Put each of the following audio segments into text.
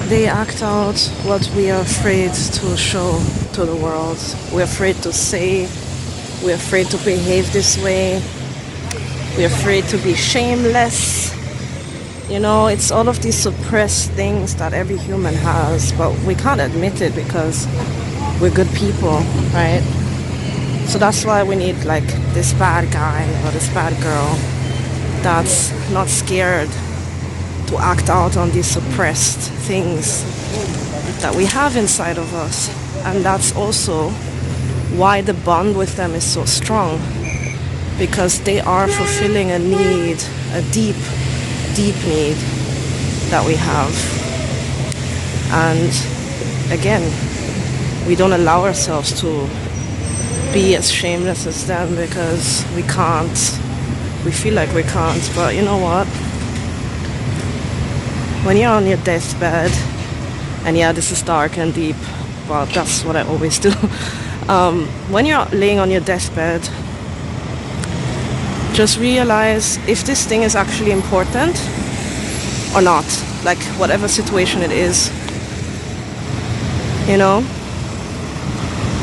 They act out what we are afraid to show to the world. We're afraid to say, we're afraid to behave this way, we're afraid to be shameless. You know, it's all of these suppressed things that every human has, but we can't admit it because we're good people, right? So that's why we need like this bad guy or this bad girl that's not scared to act out on these suppressed things that we have inside of us. And that's also why the bond with them is so strong, because they are fulfilling a need, a deep, deep need that we have. And again, we don't allow ourselves to be as shameless as them because we can't. We feel like we can't, but you know what? When you're on your deathbed, and yeah, this is dark and deep, but that's what I always do. When you're laying on your deathbed, just realize if this thing is actually important or not, like whatever situation it is, you know?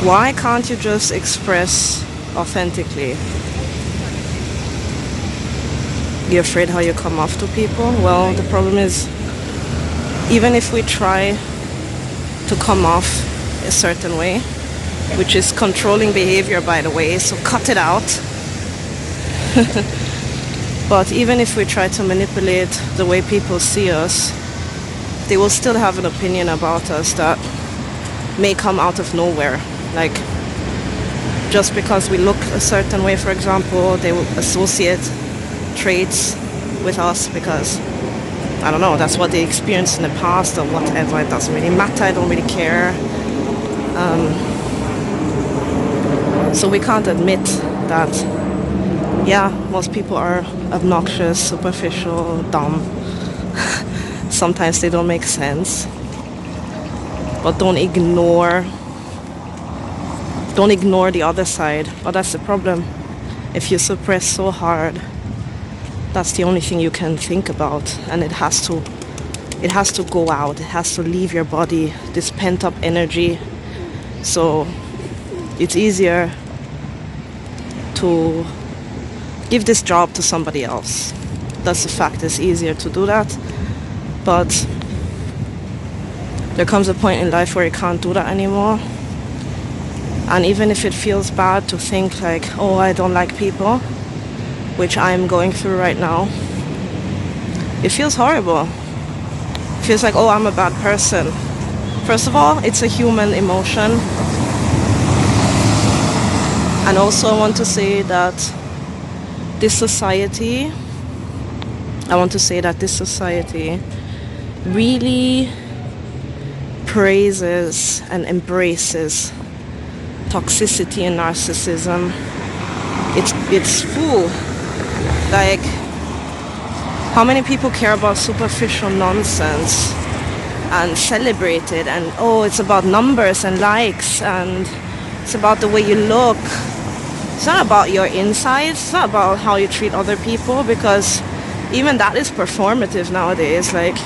Why can't you just express authentically? You're afraid how you come off to people? Well, the problem is, even if we try to come off a certain way, which is controlling behavior, by the way, so cut it out. But even if we try to manipulate the way people see us, they will still have an opinion about us that may come out of nowhere. Like, just because we look a certain way, for example, they will associate traits with us because, I don't know, that's what they experienced in the past or whatever. It doesn't really matter. I don't really care. So we can't admit that, yeah, most people are obnoxious, superficial, dumb. Sometimes they don't make sense. But don't ignore the other side. But that's the problem. If you suppress so hard, that's the only thing you can think about, and it has to go out. It has to leave your body, this pent up energy. So it's easier to give this job to somebody else. That's the fact. It's easier to do that, but there comes a point in life where you can't do that anymore. And even if it feels bad to think like, oh, I don't like people, which I'm going through right now, it feels horrible. It feels like, oh, I'm a bad person. First of all, it's a human emotion. And also I want to say that this society really praises and embraces toxicity and narcissism. It's full. Like, how many people care about superficial nonsense and celebrate it, and oh, it's about numbers and likes, and it's about the way you look. It's not about your insides. It's not about how you treat other people, because even that is performative nowadays. Like,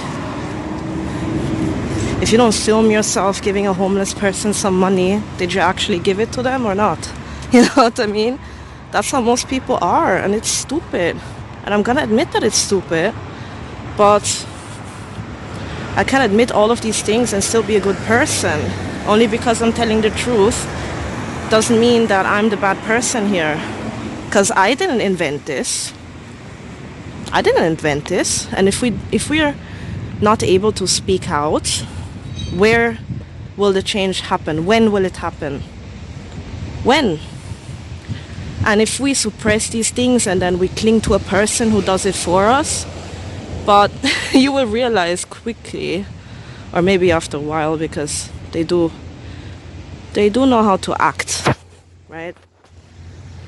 if you don't film yourself giving a homeless person some money, did you actually give it to them or not? You know what I mean? That's how most people are, and it's stupid. And I'm gonna admit that it's stupid, but I can admit all of these things and still be a good person. Only because I'm telling the truth doesn't mean that I'm the bad person here. Because I didn't invent this. And if we are not able to speak out, where will the change happen? When will it happen? When? And if we suppress these things and then we cling to a person who does it for us, but you will realize quickly, or maybe after a while, because they do know how to act, right?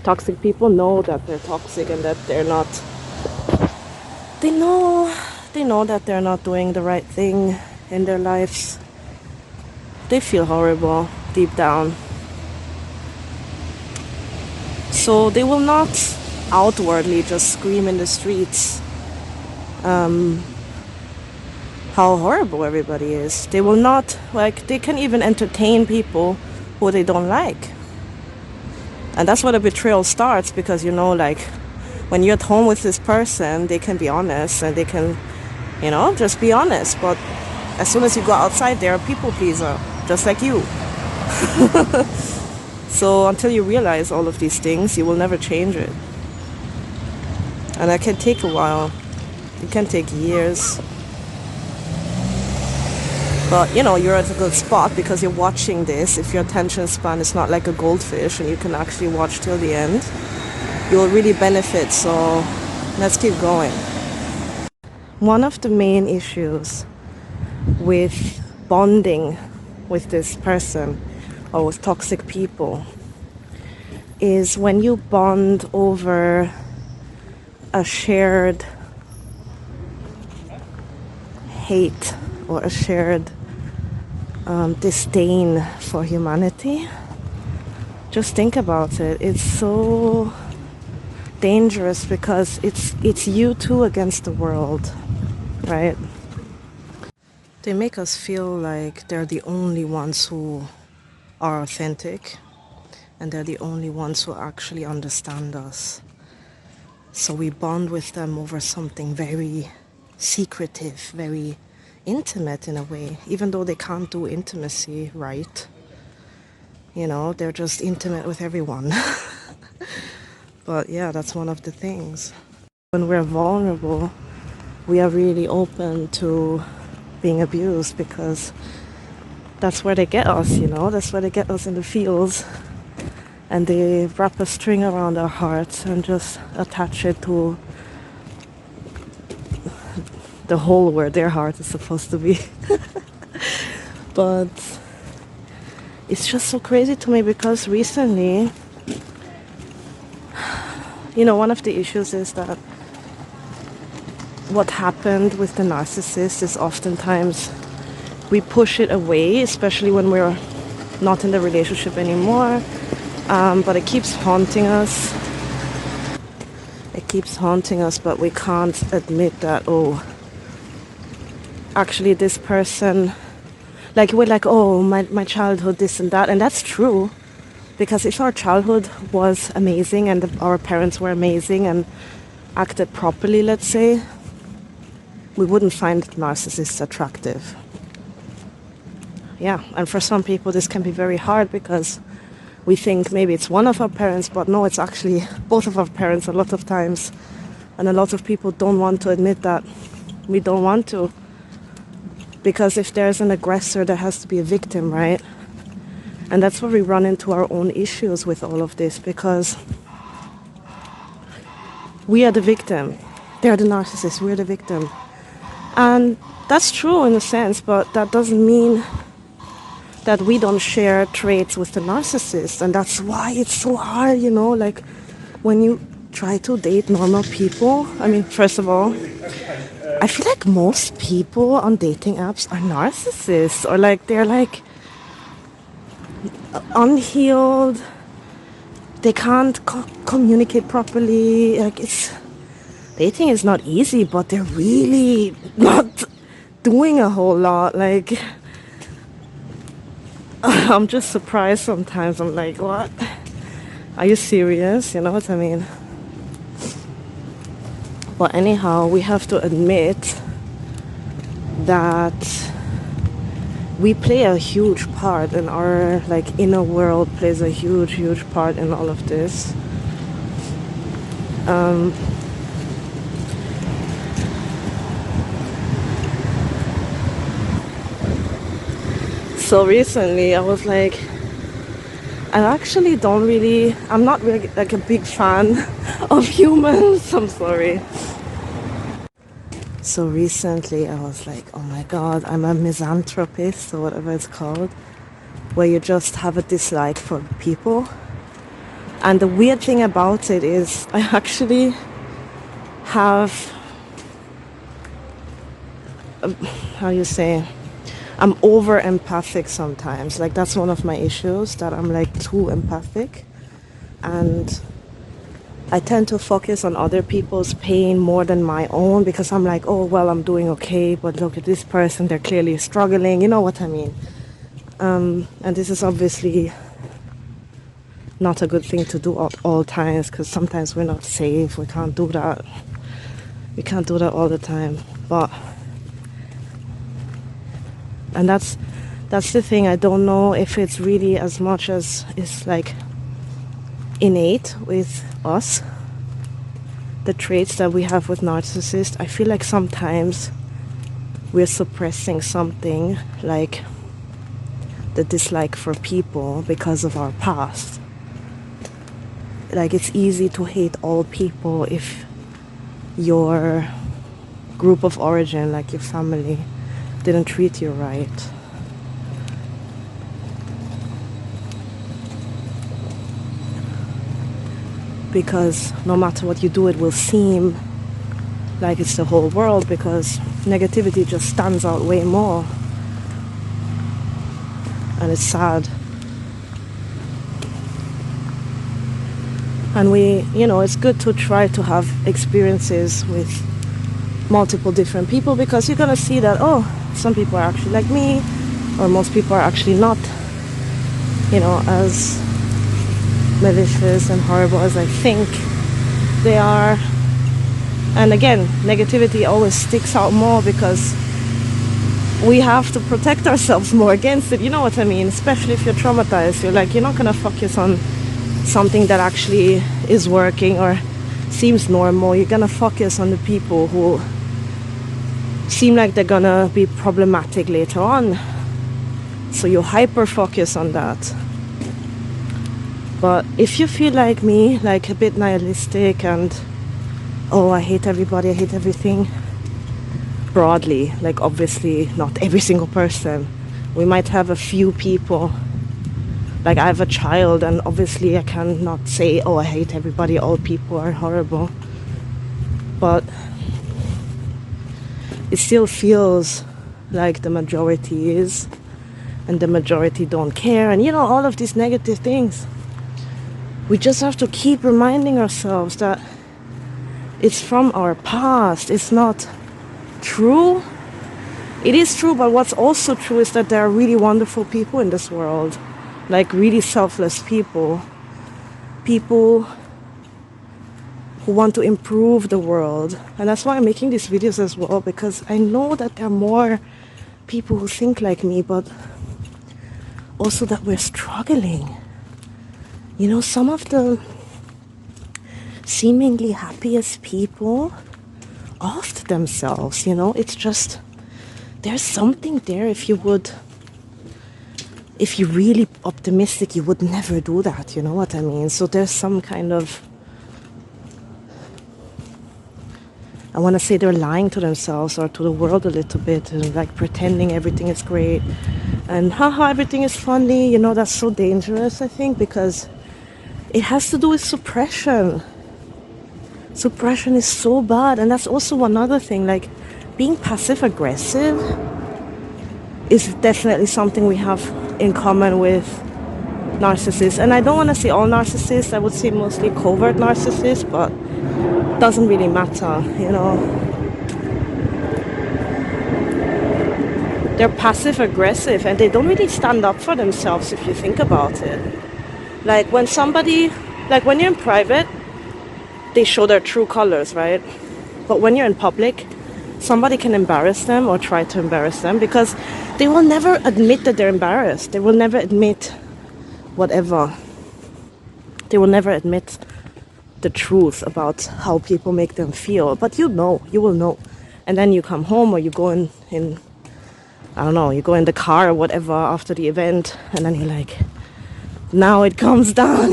Toxic people know that they're toxic and that they're not. They know that they're not doing the right thing in their lives. They feel horrible deep down. So they will not outwardly just scream in the streets, how horrible everybody is. They will not, like, they can even entertain people who they don't like. And that's where the betrayal starts, because, you know, like, when you're at home with this person, they can be honest and they can, you know, just be honest. But as soon as you go outside, they're a people pleaser, just like you. So until you realize all of these things, you will never change it. And that can take a while. It can take years. But, you know, you're at a good spot because you're watching this. If your attention span is not like a goldfish and you can actually watch till the end, you'll really benefit. So let's keep going. One of the main issues with bonding with this person or with toxic people is when you bond over a shared hate or a shared disdain for humanity. Just think about it. It's so dangerous because it's you two against the world, right? They make us feel like they're the only ones who are authentic and they're the only ones who actually understand us. So we bond with them over something very secretive, very intimate in a way, even though they can't do intimacy right. You know, they're just intimate with everyone. But yeah, that's one of the things. When we're vulnerable, we are really open to being abused because that's where they get us, you know, that's where they get us in the fields. And they wrap a string around our hearts and just attach it to the hole where their heart is supposed to be. But it's just so crazy to me because recently, you know, one of the issues is that what happened with the narcissist is oftentimes we push it away, especially when we're not in the relationship anymore. But it keeps haunting us. It keeps haunting us, but we can't admit that, oh, actually this person, like we're like, oh, my childhood, this and that. And that's true. Because if our childhood was amazing and our parents were amazing and acted properly, let's say, we wouldn't find narcissists attractive. Yeah, and for some people this can be very hard because we think maybe it's one of our parents, but no, it's actually both of our parents a lot of times. And a lot of people don't want to admit that. We don't want to. Because if there's an aggressor, there has to be a victim, right? And that's where we run into our own issues with all of this, because we are the victim. They're the narcissist, we're the victim. And that's true in a sense, but that doesn't mean that we don't share traits with the narcissist. And that's why it's so hard, you know, like when you try to date normal people. I mean, first of all, I feel like most people on dating apps are narcissists, or like they're like unhealed. They can't communicate properly. Like dating is not easy, but they're really not doing a whole lot. Like I'm just surprised sometimes. I'm like, what? Are you serious? You know what I mean? But anyhow, we have to admit that we play a huge part, and our like inner world plays a huge part in all of this. So recently I was like, I'm not really like a big fan of humans. I'm sorry. So recently I was like, oh my god, I'm a misanthropist or whatever it's called, where you just have a dislike for people. And the weird thing about it is I actually have, how you say, I'm over empathic sometimes. Like that's one of my issues, that I'm like too empathic. And I tend to focus on other people's pain more than my own, because I'm like, oh, well, I'm doing okay, but look at this person, they're clearly struggling. You know what I mean? And this is obviously not a good thing to do at all times, because sometimes we're not safe. We can't do that. We can't do that all the time. And that's the thing. I don't know if it's really as much as it's like innate with us, the traits that we have with narcissists. I feel like sometimes we're suppressing something, like the dislike for people, because of our past. Like, it's easy to hate all people if your group of origin, like your family, didn't treat you right. Because no matter what you do, it will seem like it's the whole world, because negativity just stands out way more. And it's sad. And it's good to try to have experiences with multiple different people, because you're going to see that, oh, some people are actually like me, or most people are actually not, as malicious and horrible as I think they are. And again, negativity always sticks out more, because we have to protect ourselves more against it. You know what I mean? Especially if you're traumatized. You're not going to focus on something that actually is working or seems normal. You're going to focus on the people who seem like they're going to be problematic later on. So you hyper focus on that. But if you feel like me, like a bit nihilistic and, oh, I hate everybody, I hate everything, broadly, like obviously not every single person. We might have a few people. Like, I have a child, and obviously I cannot say, oh, I hate everybody, all people are horrible. But it still feels like the majority is, and the majority don't care, and all of these negative things. We just have to keep reminding ourselves that it's from our past. It's not true. It is true, but what's also true is that there are really wonderful people in this world. Like, really selfless people. People who want to improve the world. And that's why I'm making these videos as well, because I know that there are more people who think like me, but also that we're struggling. Some of the seemingly happiest people offed themselves, it's just, there's something there. If you're really optimistic, you would never do that, you know what I mean? So there's some kind of, I want to say they're lying to themselves or to the world a little bit, and like pretending everything is great and haha, everything is funny. That's so dangerous, I think, because it has to do with suppression. Suppression is so bad. And that's also another thing, like being passive aggressive is definitely something we have in common with narcissists. And I don't want to say all narcissists, I would say mostly covert narcissists, but it doesn't really matter, They're passive aggressive, and they don't really stand up for themselves if you think about it. Like when you're in private, they show their true colors, right? But when you're in public, somebody can embarrass them or try to embarrass them, because they will never admit that they're embarrassed. They will never admit whatever. They will never admit the truth about how people make them feel. But you will know. And then you come home, or you go in I don't know, you go in the car or whatever after the event, and then you're like, now it comes down,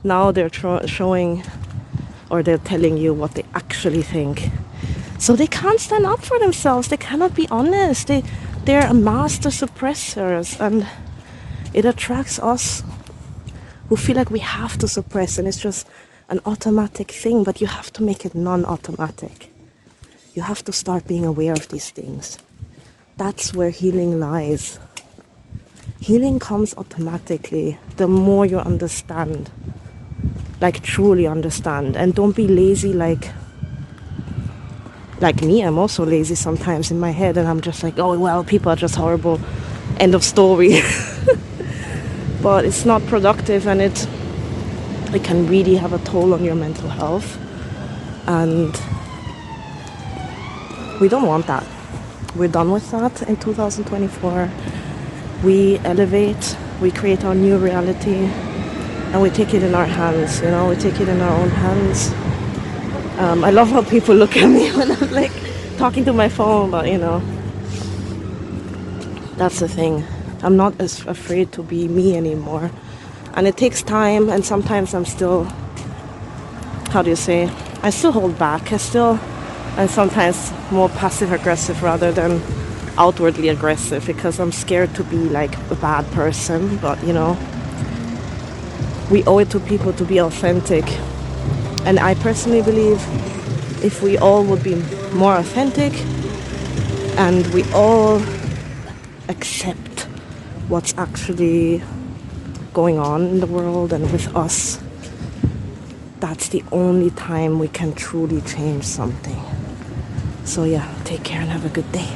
now they're showing, or they're telling you what they actually think. So they can't stand up for themselves. They cannot be honest. They're a master suppressors, and it attracts us who feel like we have to suppress, and it's just an automatic thing, but you have to make it non-automatic. You have to start being aware of these things. That's where healing lies. Healing comes automatically the more you understand like truly understand. And don't be lazy like me. I'm also lazy sometimes in my head, and I'm just like, oh well, people are just horrible, end of story. But it's not productive, and it can really have a toll on your mental health, and we don't want that. We're done with that in 2024. We elevate, we create our new reality, and we take it in our hands, we take it in our own hands. I love how people look at me when I'm like talking to my phone, but that's the thing. I'm not as afraid to be me anymore. And it takes time, and sometimes I'm still, how do you say, I still hold back. And sometimes more passive aggressive rather than outwardly aggressive, because I'm scared to be like a bad person. But we owe it to people to be authentic. And I personally believe if we all would be more authentic and we all accept what's actually going on in the world and with us, that's the only time we can truly change something. So yeah, take care and have a good day.